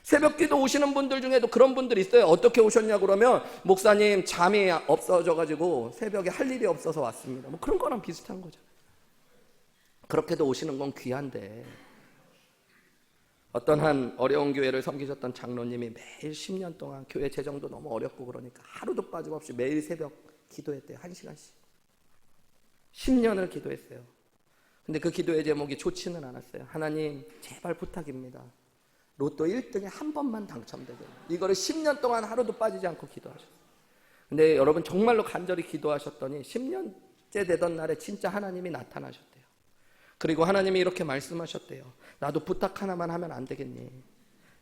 새벽기도 오시는 분들 중에도 그런 분들이 있어요. 어떻게 오셨냐고 그러면, 목사님 잠이 없어져가지고 새벽에 할 일이 없어서 왔습니다. 뭐 그런 거랑 비슷한 거잖아요. 그렇게도 오시는 건 귀한데, 어떤 한 어려운 교회를 섬기셨던 장로님이 매일 10년 동안 교회 재정도 너무 어렵고 그러니까 하루도 빠짐없이 매일 새벽 기도했대요. 1시간씩 10년을 기도했어요. 근데 그 기도의 제목이 좋지는 않았어요. 하나님, 제발 부탁입니다. 로또 1등에 한 번만 당첨되게. 이거를 10년 동안 하루도 빠지지 않고 기도하셨어요. 근데 여러분, 정말로 간절히 기도하셨더니 10년째 되던 날에 진짜 하나님이 나타나셨대요. 그리고 하나님이 이렇게 말씀하셨대요. 나도 부탁 하나만 하면 안 되겠니?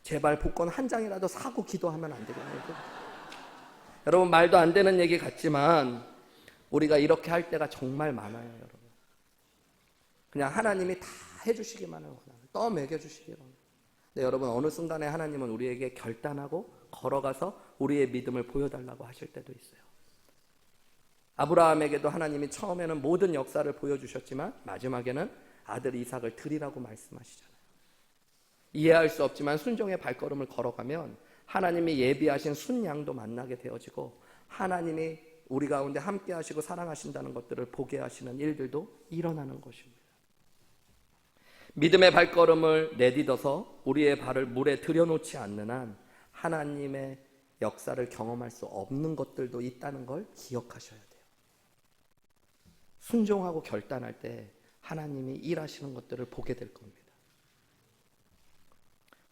제발 복권 한 장이라도 사고 기도하면 안 되겠니? 여러분, 말도 안 되는 얘기 같지만 우리가 이렇게 할 때가 정말 많아요, 여러분. 그냥 하나님이 다 해주시기만 원하는, 떠먹여주시기만 원하는. 근데 여러분, 어느 순간에 하나님은 우리에게 결단하고 걸어가서 우리의 믿음을 보여달라고 하실 때도 있어요. 아브라함에게도 하나님이 처음에는 모든 역사를 보여주셨지만 마지막에는 아들 이삭을 드리라고 말씀하시잖아요. 이해할 수 없지만 순종의 발걸음을 걸어가면 하나님이 예비하신 순양도 만나게 되어지고 하나님이 우리 가운데 함께 하시고 사랑하신다는 것들을 보게 하시는 일들도 일어나는 것입니다. 믿음의 발걸음을 내딛어서 우리의 발을 물에 들여놓지 않는 한 하나님의 역사를 경험할 수 없는 것들도 있다는 걸 기억하셔야 돼요. 순종하고 결단할 때 하나님이 일하시는 것들을 보게 될 겁니다.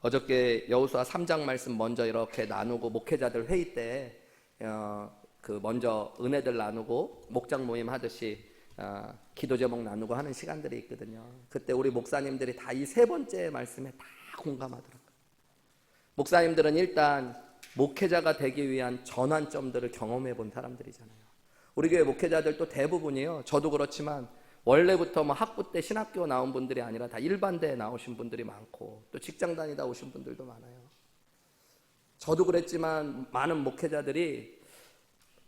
어저께 여호수아 3장 말씀 먼저 이렇게 나누고 목회자들 회의 때 먼저 은혜들 나누고 목장 모임 하듯이 기도 제목 나누고 하는 시간들이 있거든요. 그때 우리 목사님들이 다 이 세 번째 말씀에 다 공감하더라고요. 목사님들은 일단 목회자가 되기 위한 전환점들을 경험해 본 사람들이잖아요. 우리 교회 목회자들도 대부분이요, 저도 그렇지만 원래부터 학부 때 신학교 나온 분들이 아니라 다 일반대에 나오신 분들이 많고 또 직장 다니다 오신 분들도 많아요. 저도 그랬지만 많은 목회자들이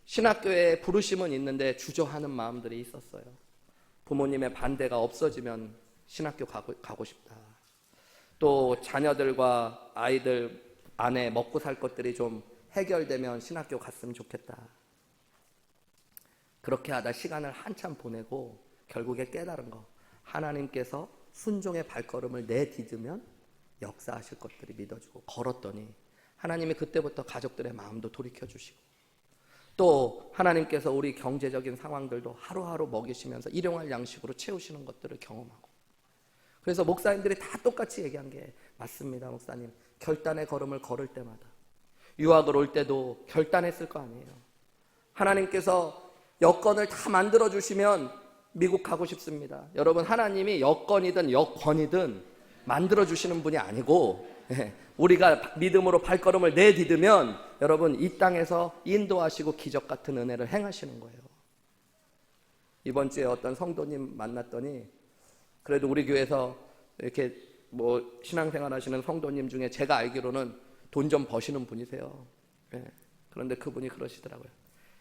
신학교에 부르심은 있는데 주저하는 마음들이 있었어요. 부모님의 반대가 없어지면 신학교 가고 싶다. 또 자녀들과 아이들 안에 먹고 살 것들이 좀 해결되면 신학교 갔으면 좋겠다. 그렇게 하다 시간을 한참 보내고 결국에 깨달은 거, 하나님께서 순종의 발걸음을 내딛으면 역사하실 것들이 믿어지고 걸었더니 하나님이 그때부터 가족들의 마음도 돌이켜주시고 또 하나님께서 우리 경제적인 상황들도 하루하루 먹이시면서 일용할 양식으로 채우시는 것들을 경험하고, 그래서 목사님들이 다 똑같이 얘기한 게 맞습니다. 목사님, 결단의 걸음을 걸을 때마다, 유학을 올 때도 결단했을 거 아니에요. 하나님께서 여건을 다 만들어주시면 미국 가고 싶습니다. 여러분, 하나님이 여건이든 여권이든 만들어주시는 분이 아니고 우리가 믿음으로 발걸음을 내딛으면 여러분 이 땅에서 인도하시고 기적 같은 은혜를 행하시는 거예요. 이번 주에 어떤 성도님 만났더니 그래도 우리 교회에서 이렇게 신앙생활 하시는 성도님 중에 제가 알기로는 돈 좀 버시는 분이세요. 그런데 그분이 그러시더라고요.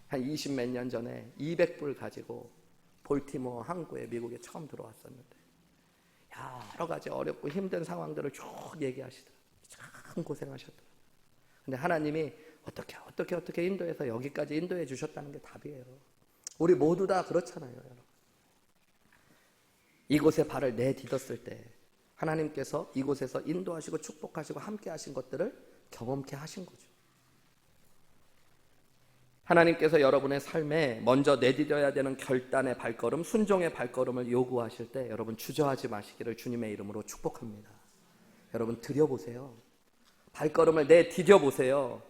한 20 몇 년 전에 200불 가지고 볼티모어 항구에 미국에 처음 들어왔었는데 여러 가지 어렵고 힘든 상황들을 쭉 얘기하시더라고요. 참 고생하셨더라고요. 근데 하나님이 어떻게 인도해서 여기까지 인도해 주셨다는 게 답이에요. 우리 모두 다 그렇잖아요, 여러분. 이곳에 발을 내딛었을 때 하나님께서 이곳에서 인도하시고 축복하시고 함께 하신 것들을 경험케 하신 거죠. 하나님께서 여러분의 삶에 먼저 내딛어야 되는 결단의 발걸음, 순종의 발걸음을 요구하실 때 여러분 주저하지 마시기를 주님의 이름으로 축복합니다. 여러분 드려보세요. 발걸음을 내디뎌보세요.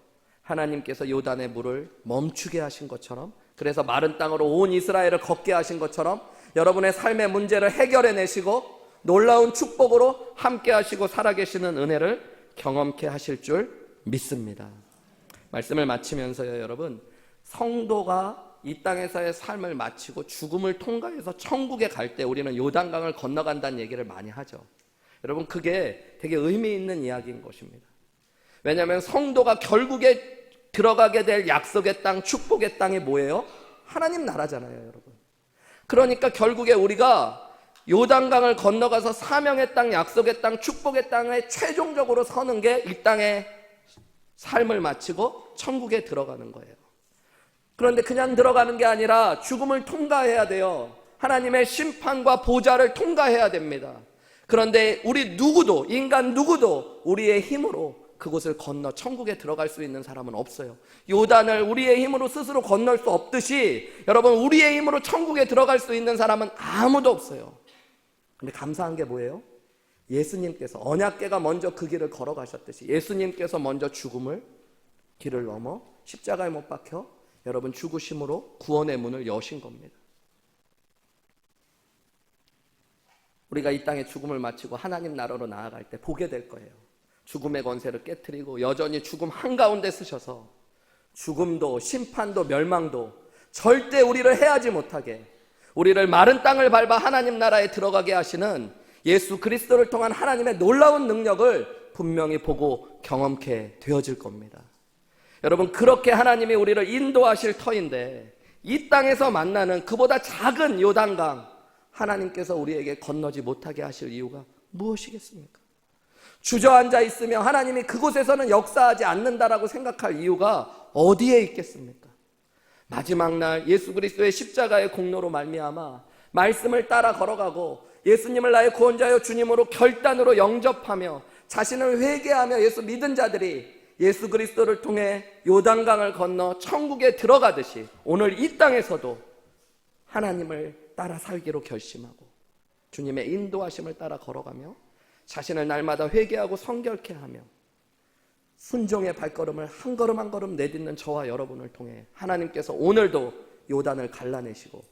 하나님께서 요단의 물을 멈추게 하신 것처럼, 그래서 마른 땅으로 온 이스라엘을 걷게 하신 것처럼 여러분의 삶의 문제를 해결해내시고 놀라운 축복으로 함께 하시고 살아계시는 은혜를 경험케 하실 줄 믿습니다. 말씀을 마치면서요, 여러분, 성도가 이 땅에서의 삶을 마치고 죽음을 통과해서 천국에 갈 때 우리는 요단강을 건너간다는 얘기를 많이 하죠. 여러분, 그게 되게 의미 있는 이야기인 것입니다. 왜냐하면 성도가 결국에 들어가게 될 약속의 땅, 축복의 땅이 뭐예요? 하나님 나라잖아요, 여러분. 그러니까 결국에 우리가 요단강을 건너가서 사명의 땅, 약속의 땅, 축복의 땅에 최종적으로 서는 게 이 땅의 삶을 마치고 천국에 들어가는 거예요. 그런데 그냥 들어가는 게 아니라 죽음을 통과해야 돼요. 하나님의 심판과 보좌를 통과해야 됩니다. 그런데 우리 누구도, 인간 누구도 우리의 힘으로 그곳을 건너 천국에 들어갈 수 있는 사람은 없어요. 요단을 우리의 힘으로 스스로 건널 수 없듯이 여러분, 우리의 힘으로 천국에 들어갈 수 있는 사람은 아무도 없어요. 근데 감사한 게 뭐예요? 예수님께서, 언약궤가 먼저 그 길을 걸어가셨듯이 예수님께서 먼저 죽음을 길을 넘어 십자가에 못 박혀 여러분 죽으심으로 구원의 문을 여신 겁니다. 우리가 이 땅에 죽음을 마치고 하나님 나라로 나아갈 때 보게 될 거예요. 죽음의 권세를 깨트리고 여전히 죽음 한가운데 쓰셔서 죽음도 심판도 멸망도 절대 우리를 해하지 못하게, 우리를 마른 땅을 밟아 하나님 나라에 들어가게 하시는 예수 그리스도를 통한 하나님의 놀라운 능력을 분명히 보고 경험케 되어질 겁니다. 여러분, 그렇게 하나님이 우리를 인도하실 터인데 이 땅에서 만나는 그보다 작은 요단강 하나님께서 우리에게 건너지 못하게 하실 이유가 무엇이겠습니까? 주저앉아 있으며 하나님이 그곳에서는 역사하지 않는다라고 생각할 이유가 어디에 있겠습니까? 마지막 날 예수 그리스도의 십자가의 공로로 말미암아 말씀을 따라 걸어가고 예수님을 나의 구원자여 주님으로 결단으로 영접하며 자신을 회개하며 예수 믿은 자들이 예수 그리스도를 통해 요단강을 건너 천국에 들어가듯이 오늘 이 땅에서도 하나님을 따라 살기로 결심하고 주님의 인도하심을 따라 걸어가며 자신을 날마다 회개하고 성결케 하며 순종의 발걸음을 한 걸음 한 걸음 내딛는 저와 여러분을 통해 하나님께서 오늘도 요단을 갈라내시고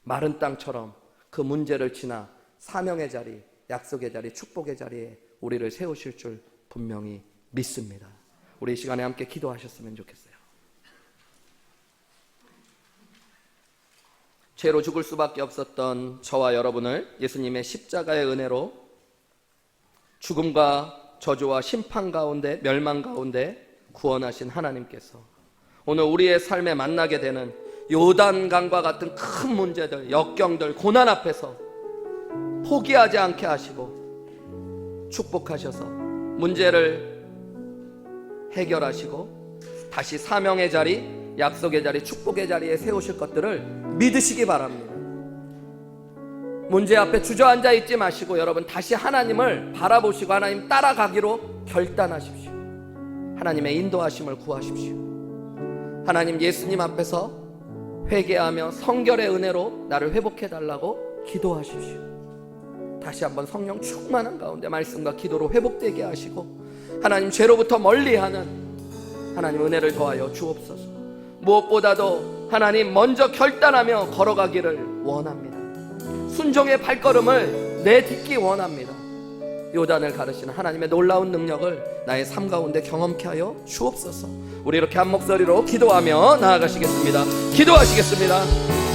마른 땅처럼 그 문제를 지나 사명의 자리, 약속의 자리, 축복의 자리에 우리를 세우실 줄 분명히 믿습니다. 우리 이 시간에 함께 기도하셨으면 좋겠어요. 죄로 죽을 수밖에 없었던 저와 여러분을 예수님의 십자가의 은혜로 죽음과 저주와 심판 가운데, 멸망 가운데 구원하신 하나님께서 오늘 우리의 삶에 만나게 되는 요단강과 같은 큰 문제들, 역경들, 고난 앞에서 포기하지 않게 하시고 축복하셔서 문제를 해결하시고 다시 사명의 자리, 약속의 자리, 축복의 자리에 세우실 것들을 믿으시기 바랍니다. 문제 앞에 주저앉아 있지 마시고 여러분 다시 하나님을 바라보시고 하나님 따라가기로 결단하십시오. 하나님의 인도하심을 구하십시오. 하나님 예수님 앞에서 회개하며 성결의 은혜로 나를 회복해달라고 기도하십시오. 다시 한번 성령 충만한 가운데 말씀과 기도로 회복되게 하시고 하나님 죄로부터 멀리하는 하나님 은혜를 더하여 주옵소서. 무엇보다도 하나님 먼저 결단하며 걸어가기를 원합니다. 순종의 발걸음을 내딛기 원합니다. 요단을 가르치는 하나님의 놀라운 능력을 나의 삶 가운데 경험케 하여 주옵소서. 우리 이렇게 한 목소리로 기도하며 나아가시겠습니다. 기도하시겠습니다.